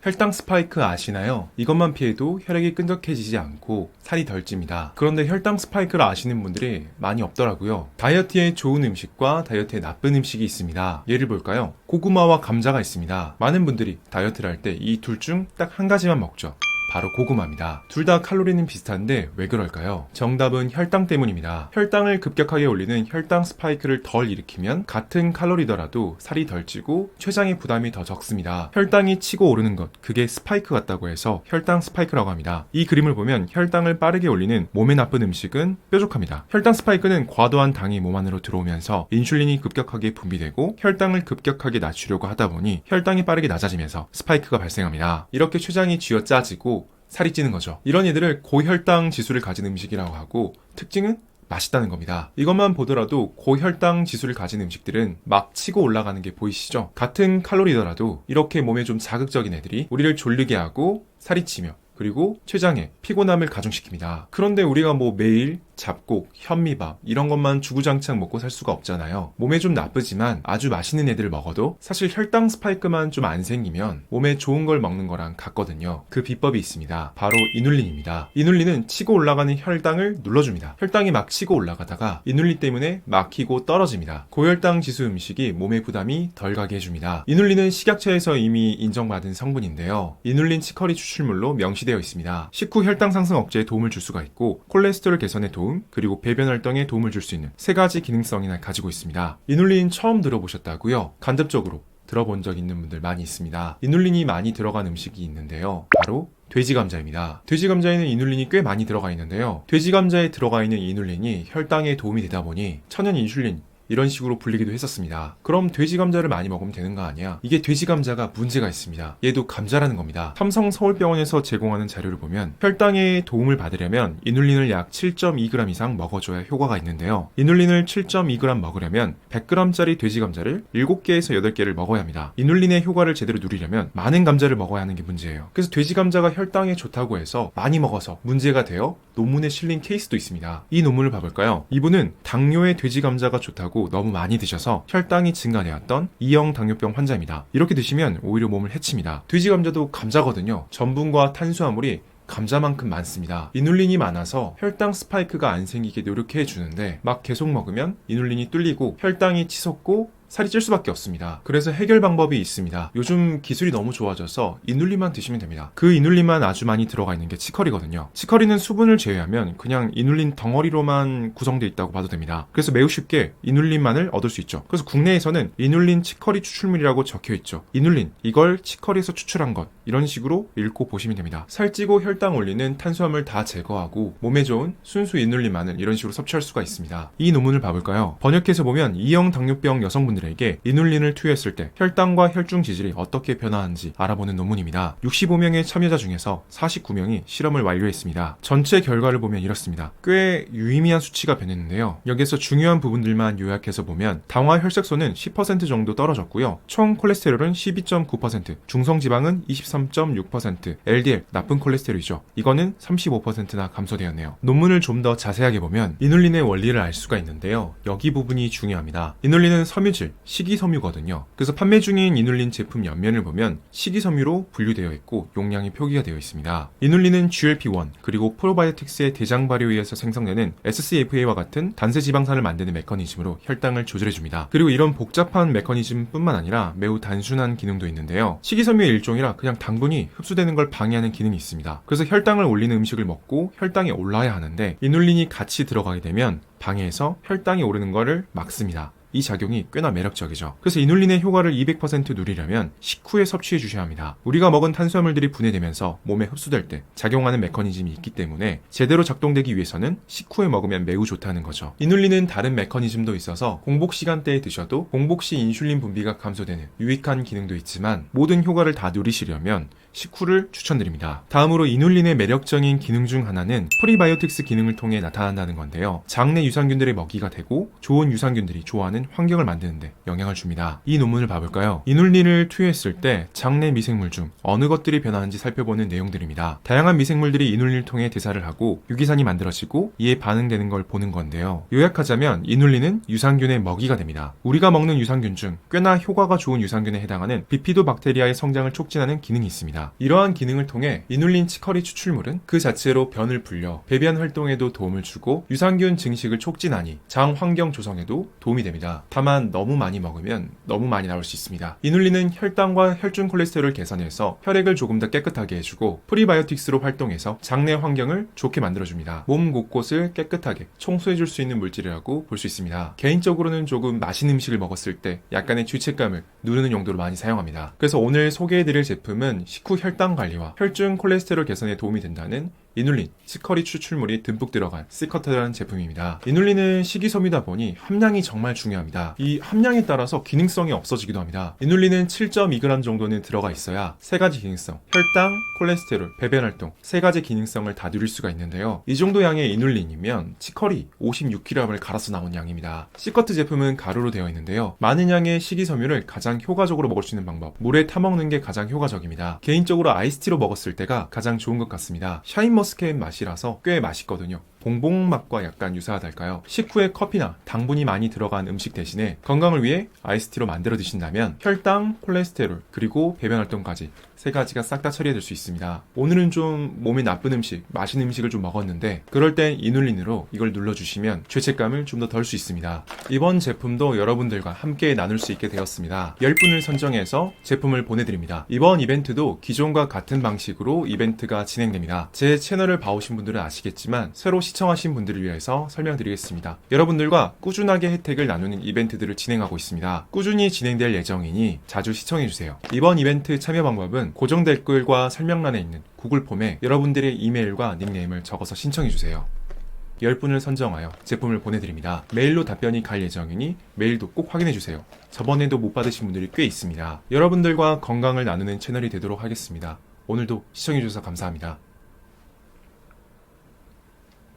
혈당 스파이크 아시나요? 이것만 피해도 혈액이 끈적해지지 않고 살이 덜 찝니다. 그런데 혈당 스파이크를 아시는 분들이 많이 없더라고요. 다이어트에 좋은 음식과 다이어트에 나쁜 음식이 있습니다. 예를 볼까요? 고구마와 감자가 있습니다. 많은 분들이 다이어트를 할 때 이 둘 중 딱 한 가지만 먹죠. 바로 고구마입니다. 둘 다 칼로리는 비슷한데 왜 그럴까요? 정답은 혈당 때문입니다. 혈당을 급격하게 올리는 혈당 스파이크를 덜 일으키면 같은 칼로리더라도 살이 덜 찌고 췌장의 부담이 더 적습니다. 혈당이 치고 오르는 것, 그게 스파이크 같다고 해서 혈당 스파이크라고 합니다. 이 그림을 보면 혈당을 빠르게 올리는 몸에 나쁜 음식은 뾰족합니다. 혈당 스파이크는 과도한 당이 몸 안으로 들어오면서 인슐린이 급격하게 분비되고 혈당을 급격하게 낮추려고 하다 보니 혈당이 빠르게 낮아지면서 스파이크가 발생합니다. 이렇게 췌장이 쥐어짜지고 살이 찌는 거죠. 이런 이들을 고혈당 지수를 가진 음식이라고 하고, 특징은 맛있다는 겁니다. 이것만 보더라도 고혈당 지수를 가진 음식들은 막 치고 올라가는 게 보이시죠? 같은 칼로리더라도 이렇게 몸에 좀 자극적인 애들이 우리를 졸리게 하고 살이 찌며, 그리고 췌장에 피곤함을 가중시킵니다. 그런데 우리가 매일 잡곡, 현미밥 이런 것만 주구장창 먹고 살 수가 없잖아요. 몸에 좀 나쁘지만 아주 맛있는 애들을 먹어도 사실 혈당 스파이크만 좀 안 생기면 몸에 좋은 걸 먹는 거랑 같거든요. 그 비법이 있습니다. 바로 이눌린입니다. 이눌린은 치고 올라가는 혈당을 눌러줍니다. 혈당이 막 치고 올라가다가 이눌린 때문에 막히고 떨어집니다. 고혈당 지수 음식이 몸에 부담이 덜 가게 해줍니다. 이눌린은 식약처에서 이미 인정받은 성분인데요. 이눌린 치커리 추출물로 명시되어 있습니다. 식후 혈당 상승 억제에 도움을 줄 수가 있고, 콜레스테롤 개선에 도움, 그리고 배변 활동에 도움을 줄 수 있는 세 가지 기능성이나 가지고 있습니다. 이눌린 처음 들어보셨다고요? 간접적으로 들어본 적 있는 분들 많이 있습니다. 이눌린이 많이 들어간 음식이 있는데요. 바로 돼지 감자입니다. 돼지 감자에는 이눌린이 꽤 많이 들어가 있는데요. 돼지 감자에 들어가 있는 이눌린이 혈당에 도움이 되다 보니 천연 인슐린, 이런 식으로 불리기도 했었습니다. 그럼 돼지 감자를 많이 먹으면 되는 거 아니야? 이게 돼지 감자가 문제가 있습니다. 얘도 감자라는 겁니다. 삼성 서울병원에서 제공하는 자료를 보면 혈당에 도움을 받으려면 이눌린을 약 7.2g 이상 먹어줘야 효과가 있는데요. 이눌린을 7.2g 먹으려면 100g짜리 돼지 감자를 7개에서 8개를 먹어야 합니다. 이눌린의 효과를 제대로 누리려면 많은 감자를 먹어야 하는 게 문제예요. 그래서 돼지 감자가 혈당에 좋다고 해서 많이 먹어서 문제가 되어 논문에 실린 케이스도 있습니다. 이 논문을 봐볼까요? 이분은 당뇨에 돼지 감자가 좋다고 너무 많이 드셔서 혈당이 증가되었던 2형 당뇨병 환자입니다. 이렇게 드시면 오히려 몸을 해칩니다. 돼지 감자도 감자거든요. 전분과 탄수화물이 감자만큼 많습니다. 이눌린이 많아서 혈당 스파이크가 안 생기게 노력해 주는데 막 계속 먹으면 이눌린이 뚫리고 혈당이 치솟고 살이 찔 수밖에 없습니다. 그래서 해결 방법이 있습니다. 요즘 기술이 너무 좋아져서 이눌린만 드시면 됩니다. 그 이눌린만 아주 많이 들어가 있는 게 치커리거든요. 치커리는 수분을 제외하면 그냥 이눌린 덩어리로만 구성되어 있다고 봐도 됩니다. 그래서 매우 쉽게 이눌린만을 얻을 수 있죠. 그래서 국내에서는 이눌린 치커리 추출물이라고 적혀 있죠. 이눌린, 이걸 치커리에서 추출한 것, 이런 식으로 읽고 보시면 됩니다. 살찌고 혈당 올리는 탄수화물 다 제거하고 몸에 좋은 순수 이눌린만을 이런 식으로 섭취할 수가 있습니다. 이 논문을 봐볼까요? 번역해서 보면 2형 당뇨병 여성분들 에게 이눌린을 투여했을 때 혈당과 혈중 지질이 어떻게 변화하는지 알아보는 논문입니다. 65명의 참여자 중에서 49명이 실험을 완료했습니다. 전체 결과를 보면 이렇습니다. 꽤 유의미한 수치가 변했는데요. 여기서 중요한 부분들만 요약해서 보면 당화 혈색소는 10% 정도 떨어졌고요. 총 콜레스테롤은 12.9%, 중성지방은 23.6%, LDL, 나쁜 콜레스테롤이죠. 이거는 35%나 감소되었네요. 논문을 좀 더 자세하게 보면 이눌린의 원리를 알 수가 있는데요. 여기 부분이 중요합니다. 이눌린은 섬유질, 식이섬유거든요. 그래서 판매 중인 이눌린 제품 옆면을 보면 식이섬유로 분류되어 있고 용량이 표기가 되어 있습니다. 이눌린은 GLP-1 그리고 프로바이오틱스의 대장 발효에 의해서 생성되는 SCFA와 같은 단세 지방산을 만드는 메커니즘으로 혈당을 조절해줍니다. 그리고 이런 복잡한 메커니즘뿐만 아니라 매우 단순한 기능도 있는데요. 식이섬유의 일종이라 그냥 당분이 흡수되는 걸 방해하는 기능이 있습니다. 그래서 혈당을 올리는 음식을 먹고 혈당이 올라야 하는데 이눌린이 같이 들어가게 되면 방해해서 혈당이 오르는 것을 막습니다. 이 작용이 꽤나 매력적이죠. 그래서 이눌린의 효과를 200% 누리려면 식후에 섭취해 주셔야 합니다. 우리가 먹은 탄수화물들이 분해되면서 몸에 흡수될 때 작용하는 메커니즘이 있기 때문에 제대로 작동되기 위해서는 식후에 먹으면 매우 좋다는 거죠. 이눌린은 다른 메커니즘도 있어서 공복 시간대에 드셔도 공복 시 인슐린 분비가 감소되는 유익한 기능도 있지만 모든 효과를 다 누리시려면 식후를 추천드립니다. 다음으로 이눌린의 매력적인 기능 중 하나는 프리바이오틱스 기능을 통해 나타난다는 건데요. 장내 유산균들의 먹이가 되고 좋은 유산균들이 좋아하는 있는 환경을 만드는데 영향을 줍니다. 이 논문을 봐볼까요? 이눌린을 투여했을 때 장내 미생물 중 어느 것들이 변하는지 살펴보는 내용들입니다. 다양한 미생물들이 이눌린을 통해 대사를 하고 유기산이 만들어지고 이에 반응되는 걸 보는 건데요. 요약하자면 이눌린은 유산균의 먹이가 됩니다. 우리가 먹는 유산균 중 꽤나 효과가 좋은 유산균에 해당하는 비피도박테리아의 성장을 촉진하는 기능이 있습니다. 이러한 기능을 통해 이눌린 치커리 추출물은 그 자체로 변을 불려 배변 활동에도 도움을 주고 유산균 증식을 촉진하니 장 환경 조성에도 도움이 됩니다. 다만 너무 많이 먹으면 너무 많이 나올 수 있습니다. 이눌린은 혈당과 혈중 콜레스테롤을 개선해서 혈액을 조금 더 깨끗하게 해주고 프리바이오틱스로 활동해서 장내 환경을 좋게 만들어줍니다. 몸 곳곳을 깨끗하게 청소해줄 수 있는 물질이라고 볼 수 있습니다. 개인적으로는 조금 맛있는 음식을 먹었을 때 약간의 죄책감을 누르는 용도로 많이 사용합니다. 그래서 오늘 소개해드릴 제품은 식후 혈당 관리와 혈중 콜레스테롤 개선에 도움이 된다는 이눌린 치커리 추출물이 듬뿍 들어간 시커트라는 제품입니다. 이눌린은 식이섬유다 보니 함량이 정말 중요합니다. 이 함량에 따라서 기능성이 없어지기도 합니다. 이눌린은 7.2g 정도는 들어가 있어야 세 가지 기능성, 혈당, 콜레스테롤, 배변 활동 세 가지 기능성을 다 누릴 수가 있는데요. 이 정도 양의 이눌린이면 치커리 56g을 갈아서 나온 양입니다. 시커트 제품은 가루로 되어 있는데요. 많은 양의 식이섬유를 가장 효과적으로 먹을 수 있는 방법, 물에 타먹는 게 가장 효과적입니다. 개인적으로 아이스티로 먹었을 때가 가장 좋은 것 같습니다. 샤인머스켓 맛이라서 꽤 맛있거든요. 봉봉 맛과 약간 유사하달까요? 식후에 커피나 당분이 많이 들어간 음식 대신에 건강을 위해 아이스티로 만들어 드신다면 혈당, 콜레스테롤, 그리고 배변 활동까지 세 가지가 싹 다 처리해줄 수 있습니다. 오늘은 좀 몸에 나쁜 음식, 맛있는 음식을 좀 먹었는데 그럴 땐 이눌린으로 이걸 눌러주시면 죄책감을 좀 더 덜 수 있습니다. 이번 제품도 여러분들과 함께 나눌 수 있게 되었습니다. 10분을 선정해서 제품을 보내드립니다. 이번 이벤트도 기존과 같은 방식으로 이벤트가 진행됩니다. 제 채널을 봐오신 분들은 아시겠지만 새로 시청하신 분들을 위해서 설명드리겠습니다. 여러분들과 꾸준하게 혜택을 나누는 이벤트들을 진행하고 있습니다. 꾸준히 진행될 예정이니 자주 시청해주세요. 이번 이벤트 참여 방법은 고정 댓글과 설명란에 있는 구글 폼에 여러분들의 이메일과 닉네임을 적어서 신청해주세요. 10분을 선정하여 제품을 보내드립니다. 메일로 답변이 갈 예정이니 메일도 꼭 확인해주세요. 저번에도 못 받으신 분들이 꽤 있습니다. 여러분들과 건강을 나누는 채널이 되도록 하겠습니다. 오늘도 시청해주셔서 감사합니다.